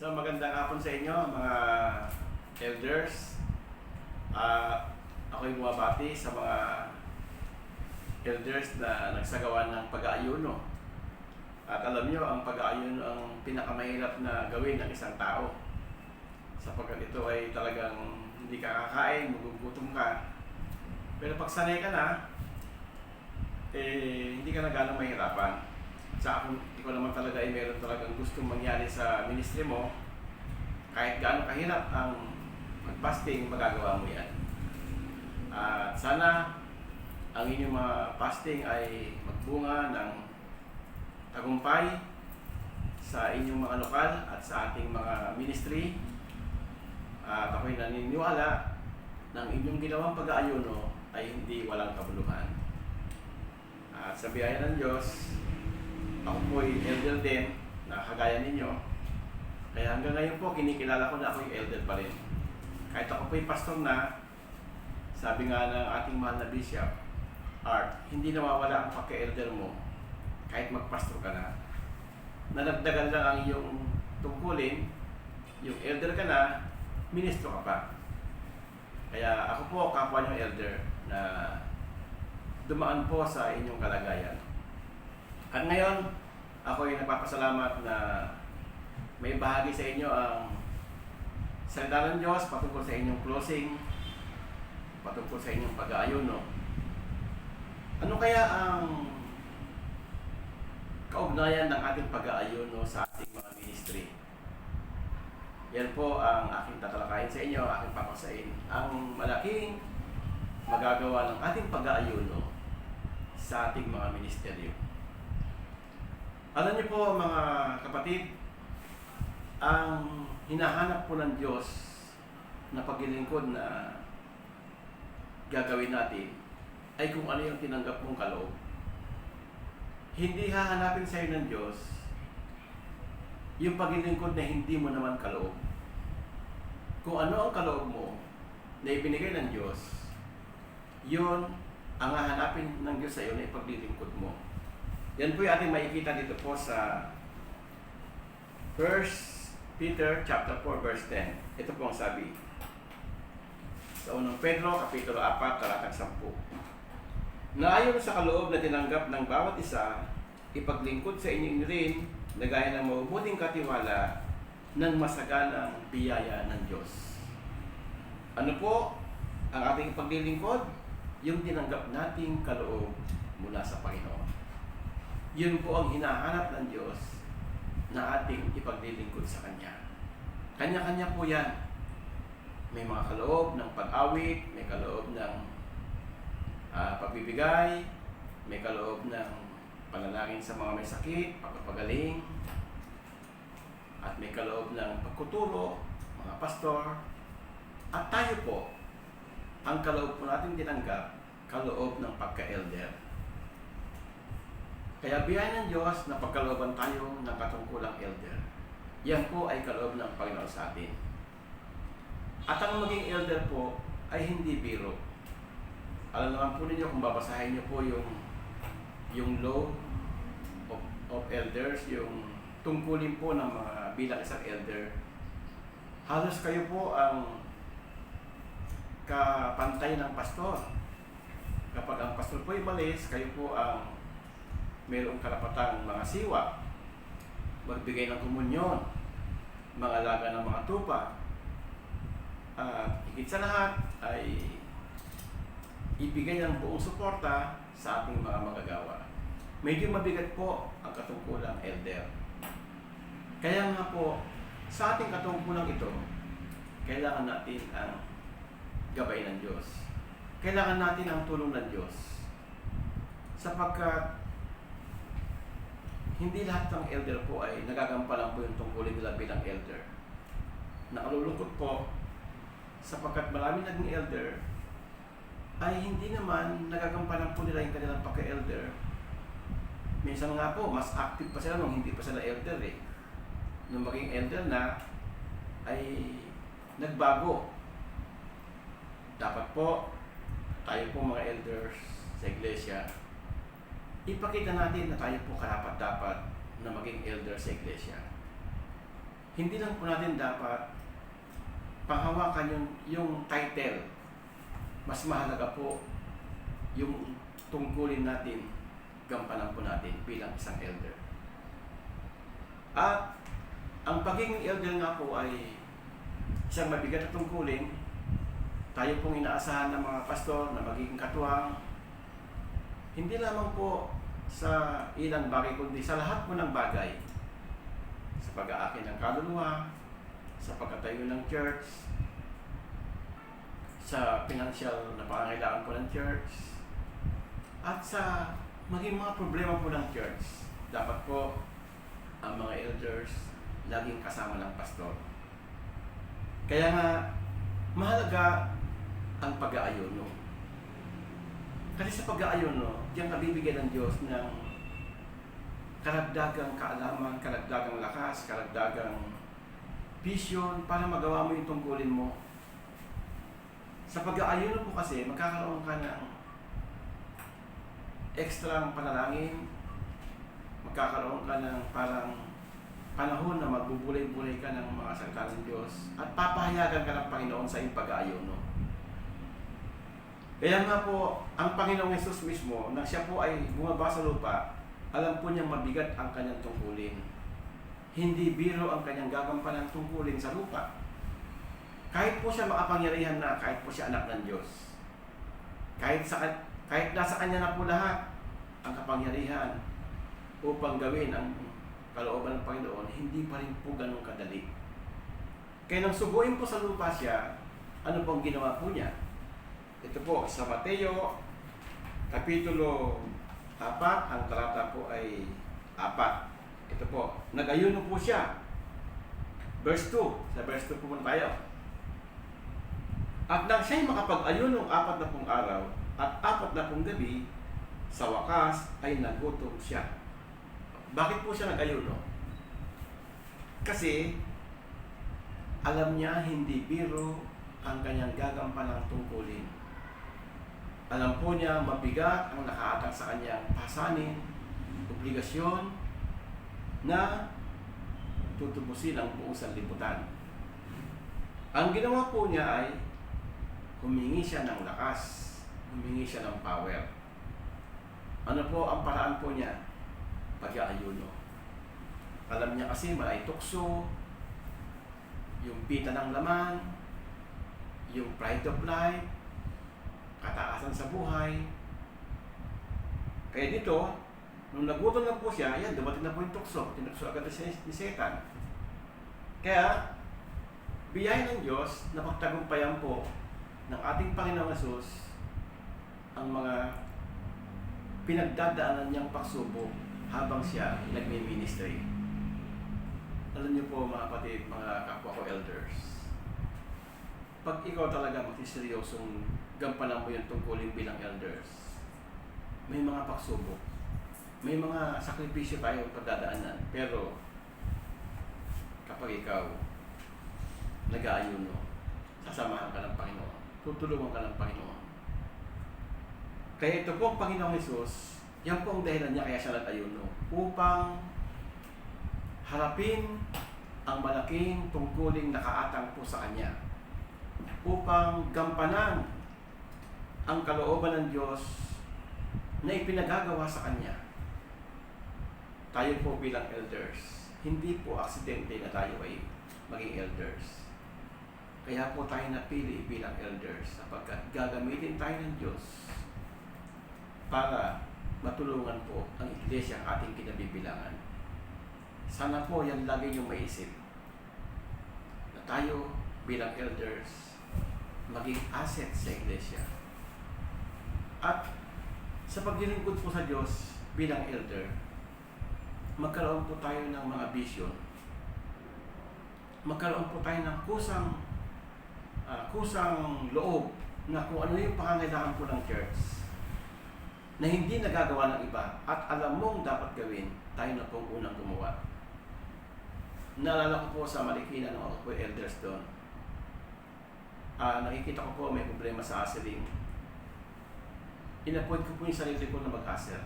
So magandang hapon sa inyo mga elders. Ako'y bumabati sa mga elders na nagsagawa ng pag-aayuno. At alam nyo, ang pag-aayuno ang pinakamahirap na gawin ng isang tao. Sapagkat ito ay talagang hindi ka kakain, magugutom ka. Pero pag sanay ka na, hindi ka na ganong mahirapan. Sa akin, ikaw naman talaga ay meron talagang gustong mangyari sa ministry mo, kahit gaano kahirap ang mag-fasting, magagawa mo yan. At sana ang inyong mga fasting ay magbunga ng tagumpay sa inyong mga lokal at sa ating mga ministry. At ako'y naniniwala ng inyong ginawang pag-aayuno ay hindi walang kabuluhan. At sa biyaya ng Diyos, ako po ay elder din na kagaya ninyo. Kaya hanggang ngayon po, kinikilala ko na ako yung elder pa rin. Kahit ako po yung pastor na, sabi nga ng ating mahal na Bishop Art, hindi nawawala ang pagka-elder mo kahit magpastor ka na. Nadagdagan lang ang iyong tungkulin, yung elder ka na, ministro ka pa. Kaya ako po, kapwa yung elder na dumaan po sa inyong kalagayan. At ngayon, ako ay nagpapasalamat na may bahagi sa inyo ang salita ng Diyos patungkol sa inyong closing, patungkol sa inyong pag-aayuno. Ano kaya ang kaugnayan ng ating pag-aayuno sa ating mga ministry? Yan po ang aking tatalakayin sa inyo, aking papasain. Ang malaking magagawa ng ating pag-aayuno sa ating mga ministeryo. Alam niyo po mga kapatid, ang hinahanap po ng Diyos na paglilingkod na gagawin natin ay kung ano yung tinanggap mong kaloob. Hindi hahanapin sa iyo ng Diyos yung paglilingkod na hindi mo naman kaloob. Kung ano ang kaloob mo na ibinigay ng Diyos, yun ang hahanapin ng Diyos sa iyo na ipaglilingkod mo. Yan po yung ating makikita dito po sa 1 Peter chapter 4 verse 10. Ito po ang sabi. Sa unang Pedro, kapitulo 4, talatang 10. Na ayon sa kaloob na tinanggap ng bawat isa, ipaglingkod sa inyo rin na gaya ng mabubuting katiwala ng masaganang biyaya ng Diyos. Ano po ang ating ipaglilingkod? Yung tinanggap nating kaloob mula sa Panginoon. Yun po ang hinahanap ng Diyos na ating ipaglilingkod sa Kanya. Kanya-kanya po yan. May mga kaloob ng pag-awit, may kaloob ng pagbibigay, may kaloob ng panalangin sa mga may sakit, pagpapagaling, at may kaloob ng pagkuturo, mga pastor. At tayo po, ang kaloob po natin tinanggap, kaloob ng pagka-elder. Kaya biyaya ng Diyos na pagkalooban tayo ng katungkulang elder. Yan po ay kaloob ng Panginoon sa atin. At ang maging elder po ay hindi biro. Alam naman po ninyo kung babasahin niyo po yung law of elders, yung tungkulin po ng mga bilang isang elder. Halos kayo po ang kapantay ng pastor. Kapag ang pastor po ay malis, kayo po ang mayroong karapatang mga siwa, magbigay ng komunyon, mga alaga ng mga tupa, at higit sa lahat ay ibigay ng buong suporta sa ating mga magagawa. Medyo mabigat po ang katungkulang elder. Kaya nga po, sa ating katungkulang ito, kailangan natin ang gabay ng Diyos. Kailangan natin ang tulong ng Diyos. Sapagkat hindi lahat ng elder po ay nagagampalan po yung tungkulin nila bilang elder. Nakalulungkot po sapagkat marami naging elder ay hindi naman nagagampalan po nila yung kanilang pagka-elder. Minsan nga po, mas active pa sila nung hindi pa sila elder eh. Nung maging elder na ay nagbago. Dapat po, tayo po mga elders sa iglesia, ipakita natin na tayo po karapat-dapat na maging elder sa iglesia. hindi lang po natin dapat panghawakan yung title. Mas mahalaga po yung tungkulin natin, gampanan po natin bilang isang elder. At ang pagiging elder nga po ay isang mabigat na tungkulin. Tayo pong inaasahan ng mga pastor na magiging katuwang, hindi lamang po sa ilang bagay, kundi sa lahat po ng bagay. Sa pag-aakit ng kaluluwa, sa pagkatayo ng church, sa financial na pangangailangan po ng church, at sa maging mga problema po ng church. Dapat po ang mga elders laging kasama ng pastor. Kaya nga, mahalaga ang pag-aayono. Kasi sa pag-aayono, diyan nabibigyan ng Diyos ng karagdagang kaalaman, karagdagang lakas, karagdagang vision para magawa mo yung tungkulin mo. Sa pag-aayono po kasi, magkakaroon ka ng extra panalangin, magkakaroon ka ng parang panahon na magbubulay-bulay ka ng mga salita ng Diyos at papahayagan ka ng Panginoon sa iyong pag-aayono. Kaya nga po, ang Panginoong Hesus mismo, na siya po ay bumaba sa lupa, alam po niyang mabigat ang kanyang tungkulin. Hindi biro ang kanyang gagampanan tungkulin sa lupa. Kahit po siya makapangyarihan na, kahit po siya anak ng Diyos, kahit nasa kanya na po lahat ang kapangyarihan upang gawin ang kalooban ng Panginoon, hindi pa rin po ganun kadali. Kaya nang subuin po sa lupa siya, ano pong ginawa po niya? Ito po, sa Mateo, Kapitulo 4, ang talata po ay 4. Ito po, nag-ayuno po siya. Verse 2, sa verse 2 po muna tayo. At nang siya'y makapag-ayunong 40 araw at 40 gabi, sa wakas ay nagutom siya. Bakit po siya nag-ayuno? Kasi alam niya hindi biro ang kanyang gagampanang tungkulin. Alam po niya mabigat ang nakaatang sa kanyang pasanin, obligasyon na tutubusin ang buong sanlibutan. Ang ginawa po niya ay humingi siya ng lakas, humingi siya ng power. Ano po ang paraan po niya? Pag-aayuno. Alam niya kasi may tukso, yung pita ng laman, yung pride of life, kataasan sa buhay. Kaya dito, nung nagutom na po siya, yan, dumating na po yung tukso. Tinukso agad ni Satan. Kaya, biyaya ng Diyos na pagtagumpayan po ng ating Panginoong Hesus ang mga pinagdadaanan niyang pagsubok habang siya nagmi-ministry. Alam niyo po mga kapatid, mga kapwa ko elders, pag ikaw talaga magsiseryosong gampanan mo yung tungkulin bilang elders, may mga pagsubok, may mga sakripisyo tayong pagdadaanan, pero kapag ikaw nag-aayuno, sasamahan ka ng Panginoon, tutulungan ka ng Panginoon. Kaya ito po ang Panginoong Hesus, yan po ang dahilan niya kaya siya nag-ayuno, upang harapin ang malaking tungkuling nakaatang po sa Kanya, upang gampanan ang kalooban ng Diyos na ipinagagawa sa Kanya. Tayo po bilang elders, hindi po aksidente na tayo ay maging elders. Kaya po tayo napili bilang elders sapagkat gagamitin tayo ng Diyos para matulungan po ang iglesia ang ating kinabibilangan. Sana po yan lagi niyong maisip na tayo bilang elders maging asset sa iglesia. At sa paglilingkod po sa Diyos bilang elder, magkaroon po tayo ng mga vision. Magkaroon po tayo ng kusang loob na kung ano yung pangangailangan po ng church na hindi nagagawa ng iba at alam mong dapat gawin, tayo na pong unang gumawa. Naalala ko po sa Marikina nung ako po elders doon. Nakikita ko po may problema sa ushering. Inapoint ko po yung sarili ko na mag-usher.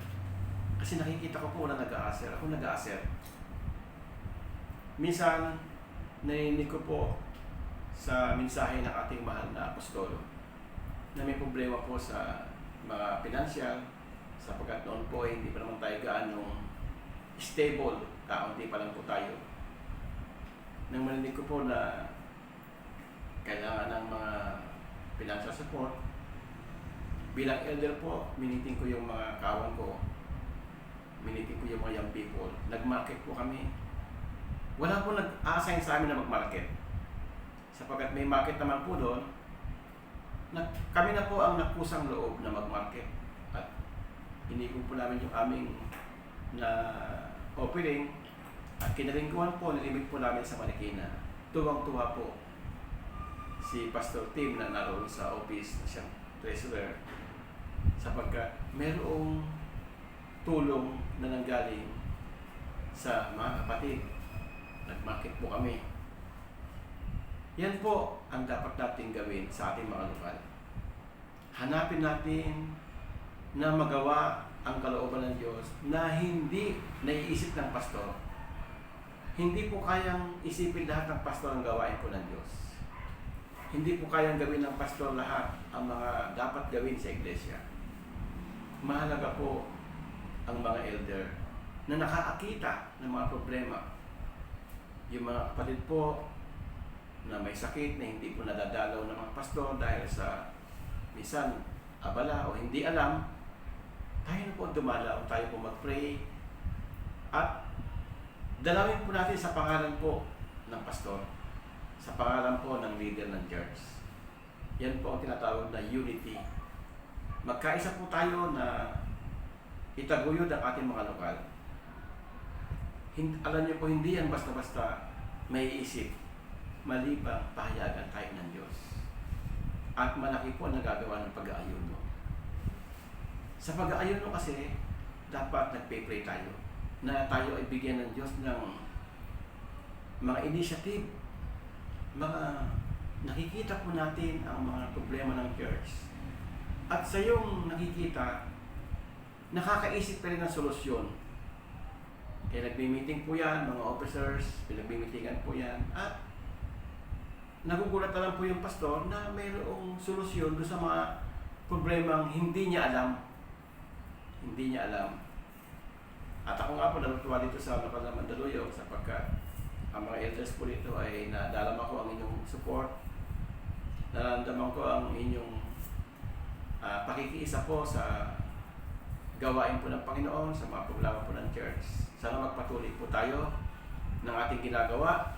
Kasi nakikita ko po na nag-usher. Ako nag-usher. Minsan, narinig ko po sa mensahe ng ating mahal na apostolo na may problema po sa mga pinansyal sapagkat noon po hindi pa naman tayo gaano stable, kaunti pa lang po tayo. Nang marinig ko po na kailangan ng mga financial support, bilang elder po, miniting ko yung mga kawan ko, miniting ko yung mga young people, nag-market po kami. Wala po nag-assign sa amin na mag-market sapagkat may market naman po doon. Kami na po ang nagpusang loob na mag-market at inikot po namin yung aming na offering at kinaringkuhan po, nilimit po namin sa Marikina. Tuwang-tuwa po si Pastor Tim na naroon sa office na siyang treasurer sapagkat mayroong tulong na nanggaling sa mga kapatid. Nag-market po kami. Yan po ang dapat natin gawin sa ating mga lokal. Hanapin natin na magawa ang kalooban ng Diyos na hindi naiisip ng pastor. Hindi po kayang isipin lahat ng pastor ang gawain po ng Diyos. Hindi po kayang gawin ng pastor lahat ang mga dapat gawin sa iglesia. Mahalaga po ang mga elder na nakaakita ng mga problema. Yung mga kapatid po na may sakit na hindi po nadadalaw ng mga pastor dahil sa minsan abala o hindi alam, tayo na po dumalaw, tayo po mag-pray at dalawin po natin sa pangalan po ng pastor, sa pangalan po ng leader ng church. Yan po ang tinatawag na unity. Magkaisa po tayo na itaguyod ang ating mga lokal. Alam niyo po, hindi yan basta-basta may isip, malibang pahayagan tayo ng Diyos. At malaki po ang nagagawa ng pag-aayuno. Sa pag-aayuno kasi, dapat nagpe-pray tayo na tayo ay bigyan ng Diyos ng mga initiative, mga nakikita po natin ang mga problema ng church. At sa iyong nakikita, nakakaisip ka rin ng solusyon. Kaya nagbi-meeting po yan, mga officers, pinagbi-meetingan po yan, at nagugulat na lang po yung pastor na mayroong solusyon doon sa mga problemang hindi niya alam. Hindi niya alam. At ako nga po natutuwa dito sa lokal na Mandaluyong sapagkat ang mga elders po dito ay nadalama ko ang inyong support, naramdaman ko ang inyong pakikiisa po sa gawain po ng Panginoon, sa mga problema po ng church. Sana magpatuloy po tayo ng ating ginagawa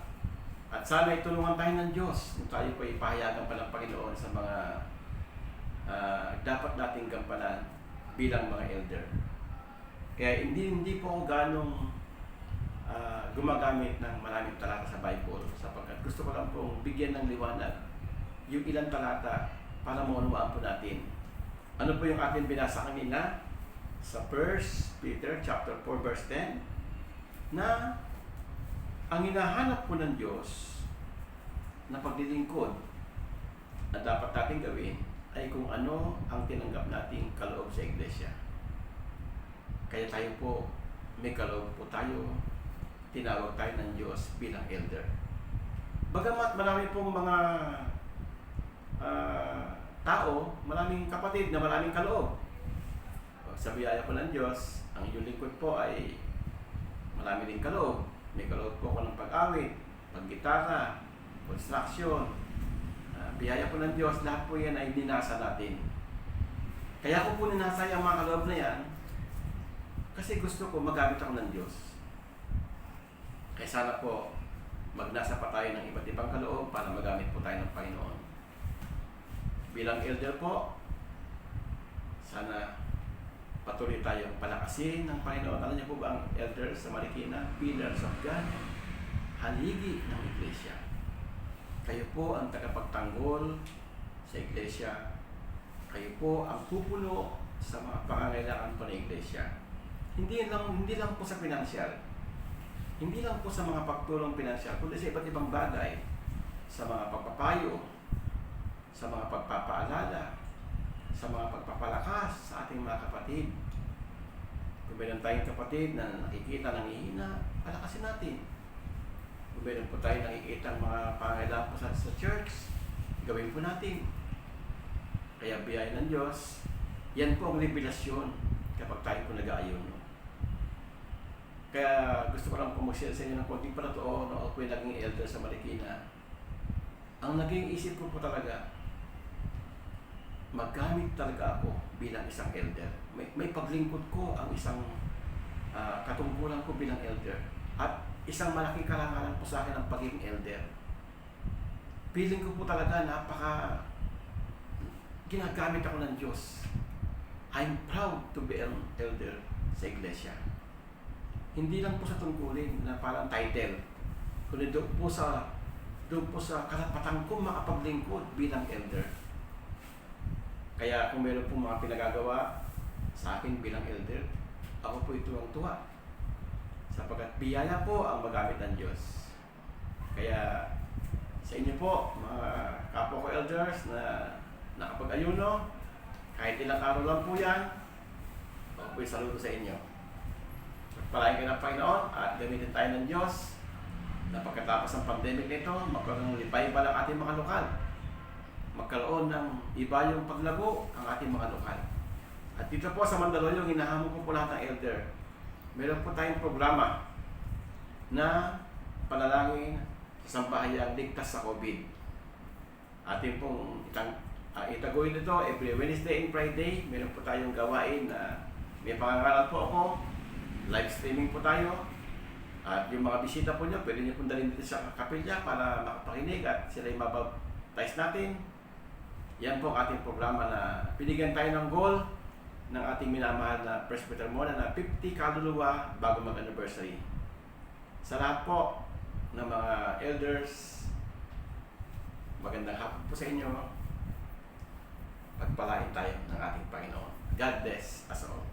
at sana itulungan tayo ng Diyos kung tayo po ipahayagan pa ng Panginoon sa mga dapat nating gampanan bilang mga elder. Kaya hindi po ako ganong gumagamit ng maraming talata sa Bible sapagkat gusto ko lang pong bigyan ng liwanag yung ilang talata para maunawaan po natin. Ano po yung ating binasa kanina sa 1 Peter chapter 4 verse 10 na ang hinahanap po ng Diyos na paglilingkod na dapat natin gawin ay kung ano ang tinanggap nating kaloob sa iglesia. Kaya tayo po, may kaloob po tayo, tinawag tayo ng Diyos bilang elder. Bagamat marami pong mga tao, maraming kapatid na maraming kaloob. Sa biyaya po ng Diyos, ang inyong lingkod po ay marami din kaloob. May kaloob po ako ng pag-awit, pag-gitara, construction, biyaya po ng Diyos, lahat po yan ay ninasa natin. Kaya ko po ninasa yung mga kaloob na yan kasi gusto ko magamit ako ng Diyos. Kaya sana po magnasa pa tayo ng iba't ibang kaloob para magamit po tayo ng Panginoon. Bilang elder po, sana patuloy tayong palakasin ng Panginoon. Alam niyo po ba ang elder sa Marikina? Pillars of God, haligi ng iglesia. Kayo po ang tagapagtanggol sa iglesia. Kayo po ang pupuno sa mga pangangailangan po ng iglesia. Hindi lang po sa pinansyal. Hindi lang po sa mga pagtulong pinansyal, kundi sa iba't ibang bagay. Sa mga pagpapayo, sa mga pagpapaalala, sa mga pagpapalakas sa ating mga kapatid. Kung meron tayong kapatid na nakikita ng hihina, palakasin natin. Kung meron po tayo nakikita mga pangailangan po sa church, gawin po natin. Kaya biyaya ng Diyos, yan po ang revelasyon kapag tayo po nag-aayuno. Kaya gusto ko lang po mag-share sa inyo ng konting patotoo no, ako yung naging elder sa Marikina. Ang naging isip ko po talaga, maggamit talaga ako bilang isang elder. May paglingkod ko ang isang katungkulan ko bilang elder. At isang malaking karangalan po sa akin ang pagiging elder. Feeling ko po talaga ginagamit ako ng Diyos. I'm proud to be an elder sa iglesia. Hindi lang po sa tungkulin na parang title, kundi doon po sa karapatan ko makapaglingkod bilang elder. Kaya kung meron po mga pinagagawa sa akin bilang elder, ako po tuwang-tuwa. Sapagkat biyaya po ang magamit ng Diyos. Kaya sa inyo po, mga kapwa ko elders na nakapag-ayuno, kahit ilang araw lang po yan, ako po yung saludo sa inyo. Pagpalain kayo ng Panginoon at gamitin tayo ng Diyos na pagkatapos ng pandemic nito, magkaroon ng revival ang ating mga lokal. Magkaroon ng iba yung paglago ang ating mga lokal. At dito po sa Mandaluyong, hinahamon ko po lahat ng elder. Meron po tayong programa na panalangin sa sambahayang ligtas sa COVID. Ating pong itaguin nito every Wednesday and Friday. Meron po tayong gawain na may pangangaral po ako. Live streaming po tayo. At yung mga bisita po nyo, pwede nyo pong dalhin dito sa kapilya para makapakinig at sila yung mabaptize natin. Yan po ang ating programa na binigyan tayo ng goal ng ating minamahal na Presbyter Mona na 50 kaluluwa bago mag-anniversary. Sa lahat po ng mga elders, magandang hapon po sa inyo. Pagpalain tayo ng ating Panginoon. God bless us all.